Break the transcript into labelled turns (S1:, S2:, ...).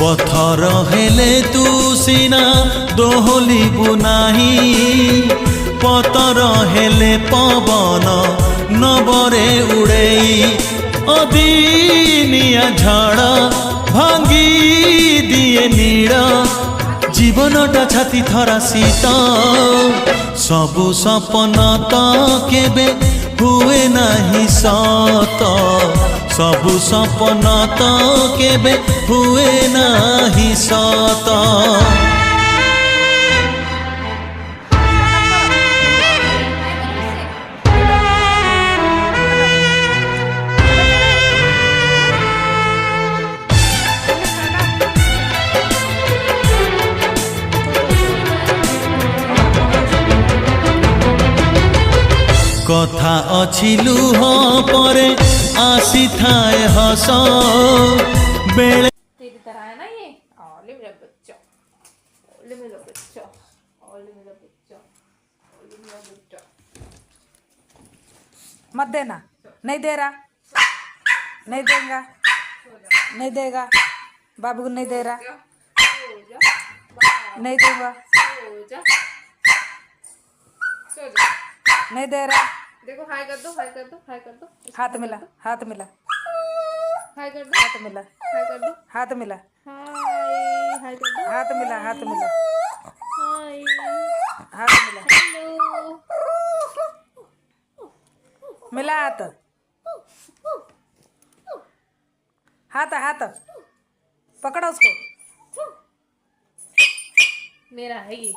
S1: पथर हेले तू सीना दोहलिबु नाही पतर हेले पवन नबरे उड़ेई अदिनिया झाड़ भांगी दिए नीड़ जीवनटा छाती थरा सीता सबु सपन तो केबे हुए नहीं सत सबु सपन तो केबे हुए नहीं सत। कथा अछि लुह परे आसी थाए हस बेले
S2: तेरी तरह है ना ये। ओले मेरा बच्चा, ओले मेरा बच्चा, ओले मेरा बच्चा, ओले मेरा बच्चा।
S3: मत देना, नहीं दे रहा, नहीं देगा, नहीं देगा, बाबू को नहीं दे रहा, नहीं दूंगा, नहीं दे रहा।
S2: देखो हाय कर दो, हाय कर दो, हाय कर दो।
S3: हाथ मिला, हाथ मिला,
S2: हाय कर दो,
S3: हाथ मिला,
S2: हाय कर दो,
S3: हाथ मिला,
S2: हाय हाय कर दो,
S3: हाथ मिला, हाथ मिला,
S2: हाय
S3: हाथ मिला,
S2: हेलो।
S3: मिला हाथ, हाथ हाथ पकड़ो उसको।
S2: मेरा है ये।